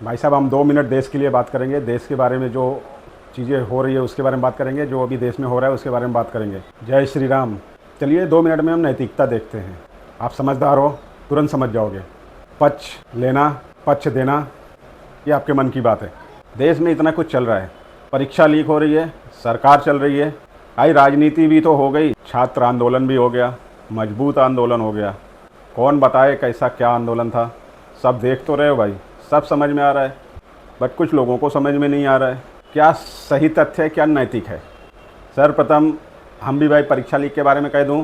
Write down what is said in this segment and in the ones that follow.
भाई साहब, हम 2 मिनट देश के लिए बात करेंगे। देश के बारे में जो चीज़ें हो रही है उसके बारे में बात करेंगे, जो अभी देश में हो रहा है उसके बारे में बात करेंगे। जय श्री राम। चलिए 2 मिनट में हम नैतिकता देखते हैं। आप समझदार हो, तुरंत समझ जाओगे। पक्ष लेना, पक्ष देना, ये आपके मन की बात है। देश में इतना कुछ चल रहा है, परीक्षा लीक हो रही है, सरकार चल रही है, आई राजनीति भी तो हो गई, छात्र आंदोलन भी हो गया, मजबूत आंदोलन हो गया। कौन बताए कैसा क्या आंदोलन था? सब देख तो रहे हो भाई, सब समझ में आ रहा है, बट कुछ लोगों को समझ में नहीं आ रहा है क्या सही तथ्य है, क्या नैतिक है। सर्वप्रथम हम भी भाई परीक्षा लीक के बारे में कह दूं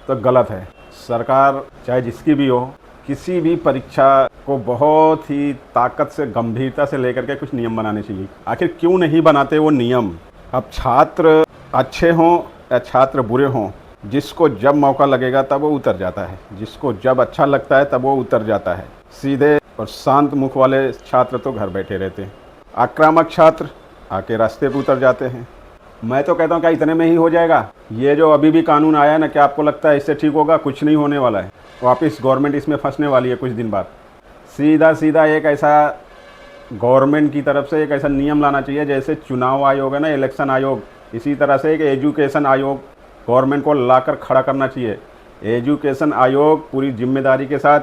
तो गलत है। सरकार चाहे जिसकी भी हो, किसी भी परीक्षा को बहुत ही ताकत से, गंभीरता से लेकर के कुछ नियम बनाने चाहिए। आखिर क्यों नहीं बनाते वो नियम? अब छात्र अच्छे हों या छात्र बुरे हों, जिसको जब मौका लगेगा तब वो उतर जाता है, जिसको जब अच्छा लगता है तब वो उतर जाता है। सीधे और शांत मुख वाले छात्र तो घर बैठे रहते हैं, आक्रामक छात्र आके रास्ते पर उतर जाते हैं। मैं तो कहता हूँ क्या इतने में ही हो जाएगा? ये जो अभी भी कानून आया है ना, क्या आपको लगता है इससे ठीक होगा? कुछ नहीं होने वाला है। वापस गवर्नमेंट इसमें फंसने वाली है कुछ दिन बाद। सीधा सीधा एक ऐसा गवर्नमेंट की तरफ से एक ऐसा नियम लाना चाहिए, जैसे चुनाव आयोग है ना, इलेक्शन आयोग, इसी तरह से एक एजुकेशन आयोग गवर्नमेंट को लाकर खड़ा करना चाहिए। एजुकेशन आयोग पूरी जिम्मेदारी के साथ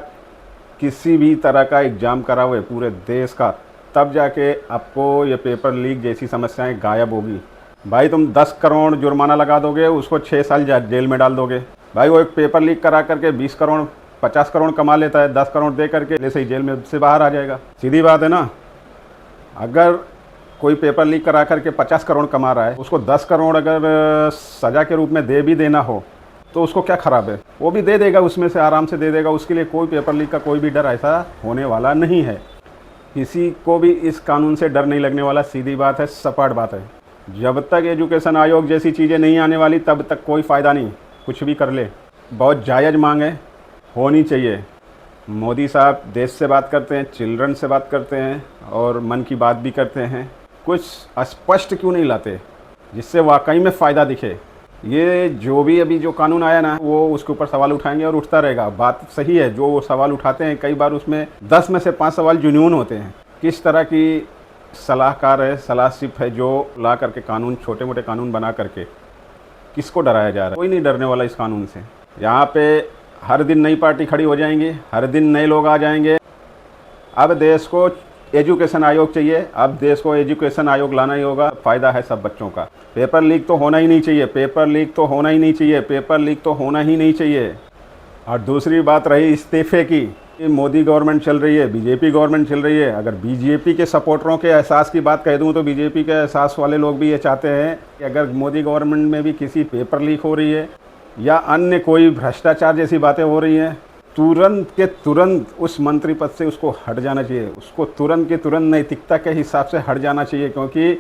किसी भी तरह का एग्ज़ाम करा हुए पूरे देश का, तब जाके आपको ये पेपर लीक जैसी समस्याएं गायब होगी। भाई तुम 10 करोड़ जुर्माना लगा दोगे, उसको 6 साल जेल में डाल दोगे। भाई वो एक पेपर लीक करा करके 20 करोड़ 50 करोड़ कमा लेता है, 10 करोड़ दे करके जैसे ही जेल में से बाहर आ जाएगा। सीधी बात है ना। अगर कोई पेपर लीक करा करके 50 करोड़ कमा रहा है, उसको 10 करोड़ अगर सज़ा के रूप में दे भी देना हो तो उसको क्या ख़राब है? वो भी दे देगा, उसमें से आराम से दे देगा। उसके लिए कोई पेपर लीक का कोई भी डर ऐसा होने वाला नहीं है। किसी को भी इस कानून से डर नहीं लगने वाला। सीधी बात है, सपाट बात है। जब तक एजुकेशन आयोग जैसी चीज़ें नहीं आने वाली तब तक कोई फ़ायदा नहीं, कुछ भी कर ले। बहुत जायज़ मांग है, होनी चाहिए। मोदी साहब देश से बात करते हैं, चिल्ड्रन से बात करते हैं और मन की बात भी करते हैं। कुछ स्पष्ट क्यों नहीं लाते जिससे वाकई में फ़ायदा दिखे? ये जो भी अभी जो कानून आया ना, वो उसके ऊपर सवाल उठाएंगे और उठता रहेगा। बात सही है, जो वो सवाल उठाते हैं कई बार उसमें 10 में से 5 सवाल जुनून होते हैं। किस तरह की सलाहकार है, सलाहशिप है जो ला करके कानून, छोटे मोटे कानून बना करके किसको डराया जा रहा है? कोई नहीं डरने वाला इस कानून से। यहाँ पे हर दिन नई पार्टी खड़ी हो जाएंगी, हर दिन नए लोग आ जाएंगे। अब देश को एजुकेशन आयोग चाहिए, अब देश को एजुकेशन आयोग लाना ही होगा। फ़ायदा है सब बच्चों का। पेपर लीक तो होना ही नहीं चाहिए, पेपर लीक तो होना ही नहीं चाहिए, पेपर लीक तो होना ही नहीं चाहिए। और दूसरी बात रही इस्तीफे की, मोदी गवर्नमेंट चल रही है, बीजेपी गवर्नमेंट चल रही है। अगर बीजेपी के सपोर्टरों के एहसास की बात कह दूं तो बीजेपी के एहसास वाले लोग भी ये चाहते हैं कि अगर मोदी गवर्नमेंट में भी किसी पेपर लीक हो रही है या अन्य कोई भ्रष्टाचार जैसी बातें हो रही हैं, तुरंत के तुरंत उस मंत्री पद से उसको हट जाना चाहिए। उसको तुरंत के तुरंत नैतिकता के हिसाब से हट जाना चाहिए, क्योंकि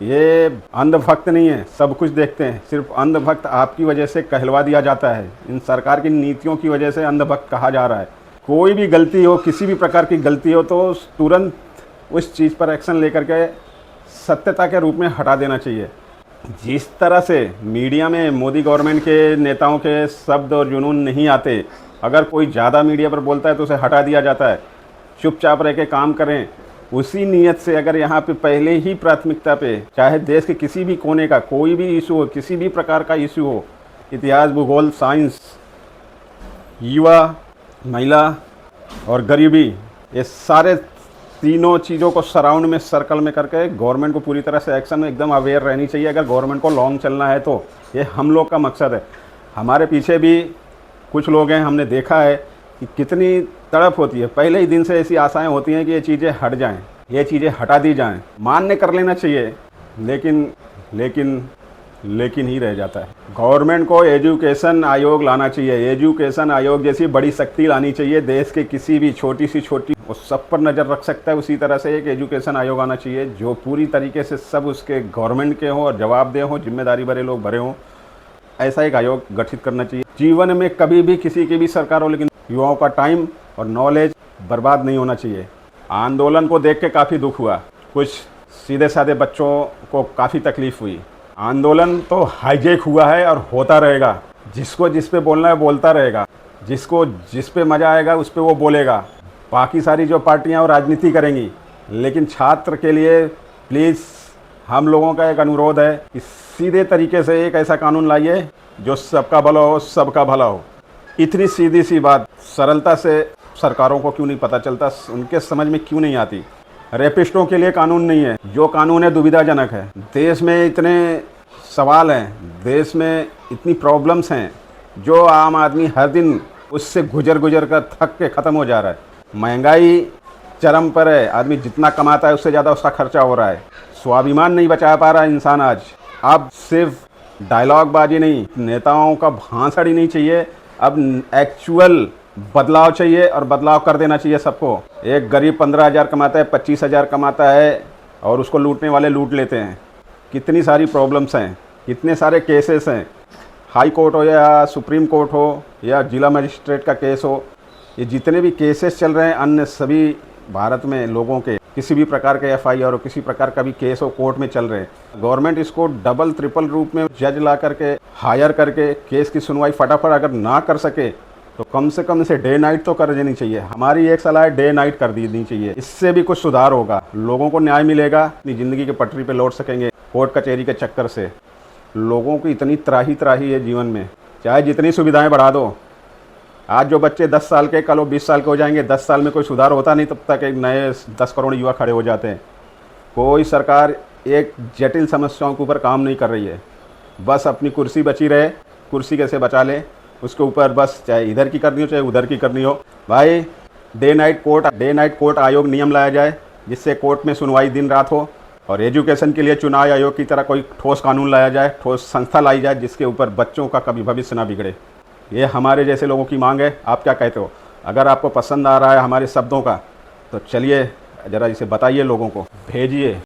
ये अंधभक्त नहीं है, सब कुछ देखते हैं। सिर्फ अंधभक्त आपकी वजह से कहलवा दिया जाता है। इन सरकार की नीतियों की वजह से अंधभक्त कहा जा रहा है। कोई भी गलती हो, किसी भी प्रकार की गलती हो तो तुरंत उस चीज़ पर एक्शन लेकर के सत्यता के रूप में हटा देना चाहिए। जिस तरह से मीडिया में मोदी गवर्नमेंट के नेताओं के शब्द और जुनून नहीं आते, अगर कोई ज़्यादा मीडिया पर बोलता है तो उसे हटा दिया जाता है। चुपचाप रह के काम करें। उसी नीयत से अगर यहाँ पे पहले ही प्राथमिकता पे, चाहे देश के किसी भी कोने का कोई भी इशू हो, किसी भी प्रकार का इशू हो, इतिहास, भूगोल, साइंस, युवा, महिला और गरीबी, ये सारे तीनों चीज़ों को सराउंड में, सर्कल में करके गवर्नमेंट को पूरी तरह से एक्शन में एकदम अवेयर रहनी चाहिए। अगर गवर्नमेंट को लॉन्ग चलना है तो ये हम लोग का मकसद है। हमारे पीछे भी कुछ लोग हैं, हमने देखा है कि कितनी तड़प होती है। पहले ही दिन से ऐसी आशाएं होती हैं कि ये चीज़ें हट जाएं, ये चीज़ें हटा दी जाएं। मान्य कर लेना चाहिए, लेकिन लेकिन लेकिन ही रह जाता है। गवर्नमेंट को एजुकेशन आयोग लाना चाहिए। एजुकेशन आयोग जैसी बड़ी शक्ति लानी चाहिए। देश के किसी भी छोटी सी छोटी, वो सब पर नज़र रख सकता है। उसी तरह से एक एजुकेशन आयोग आना चाहिए जो पूरी तरीके से सब उसके गवर्नमेंट के हों और जवाबदेह हों, जिम्मेदारी भरे लोग भरे हों। ऐसा एक आयोग गठित करना चाहिए। जीवन में कभी भी किसी की भी सरकार हो, लेकिन युवाओं का टाइम और नॉलेज बर्बाद नहीं होना चाहिए। आंदोलन को देख के काफ़ी दुख हुआ, कुछ सीधे साधे बच्चों को काफ़ी तकलीफ़ हुई। आंदोलन तो हाईजैक हुआ है और होता रहेगा। जिसको जिस पे बोलना है बोलता रहेगा, जिसको जिस पे मज़ा आएगा उस पे वो बोलेगा। बाकी सारी जो पार्टियां वो राजनीति करेंगी, लेकिन छात्र के लिए प्लीज़ हम लोगों का एक अनुरोध है कि सीधे तरीके से एक ऐसा कानून लाइए जो सबका भला हो, सबका भला हो। इतनी सीधी सी बात सरलता से सरकारों को क्यों नहीं पता चलता, उनके समझ में क्यों नहीं आती। रेपिस्टों के लिए कानून नहीं है, जो कानून है दुविधाजनक है। देश में इतने सवाल हैं, देश में इतनी प्रॉब्लम्स हैं जो आम आदमी हर दिन उससे गुजर कर थक के ख़त्म हो जा रहा है। महंगाई चरम पर है, आदमी जितना कमाता है उससे ज़्यादा उसका खर्चा हो रहा है। स्वाभिमान नहीं बचा पा रहा है इंसान आज। अब सिर्फ डायलॉग बाजी नहीं, नेताओं का भांसड़ ही नहीं चाहिए, अब एक्चुअल बदलाव चाहिए और बदलाव कर देना चाहिए सबको। एक गरीब 15,000 कमाता है, 25,000 कमाता है और उसको लूटने वाले लूट लेते हैं। कितनी सारी प्रॉब्लम्स हैं, कितने सारे केसेस हैं, हाई कोर्ट हो या सुप्रीम कोर्ट हो या जिला मजिस्ट्रेट का केस हो, ये जितने भी केसेस चल रहे हैं अन्य सभी भारत में लोगों के किसी भी प्रकार के एफआईआर और किसी प्रकार का भी केस हो कोर्ट में चल रहे हैं। गवर्नमेंट इसको डबल ट्रिपल रूप में जज ला करके हायर करके केस की सुनवाई फटाफट अगर ना कर सके तो कम से कम इसे डे नाइट तो कर देनी चाहिए। हमारी एक सलाह है, डे नाइट कर देनी चाहिए। इससे भी कुछ सुधार होगा, लोगों को न्याय मिलेगा, अपनी ज़िंदगी के पटरी पे लौट सकेंगे। कोर्ट कचहरी के चक्कर से लोगों की इतनी त्राही है जीवन में, चाहे जितनी सुविधाएं बढ़ा दो। आज जो बच्चे 10 साल के कल वो 20 साल के हो जाएंगे, 10 साल में कोई सुधार होता नहीं, तब तक एक नए 10 करोड़ युवा खड़े हो जाते हैं। कोई सरकार एक जटिल समस्याओं के ऊपर काम नहीं कर रही है, बस अपनी कुर्सी बची रहे, कुर्सी कैसे बचा ले उसके ऊपर बस, चाहे इधर की करनी हो चाहे उधर की करनी हो। भाई डे नाइट कोर्ट आयोग नियम लाया जाए जिससे कोर्ट में सुनवाई दिन रात हो, और एजुकेशन के लिए चुनाव आयोग की तरह कोई ठोस कानून लाया जाए, ठोस संस्था लाई जाए जिसके ऊपर बच्चों का कभी भविष्य ना बिगड़े। ये हमारे जैसे लोगों की मांग है। आप क्या कहते हो? अगर आपको पसंद आ रहा है हमारे शब्दों का तो चलिए ज़रा इसे बताइए, लोगों को भेजिए।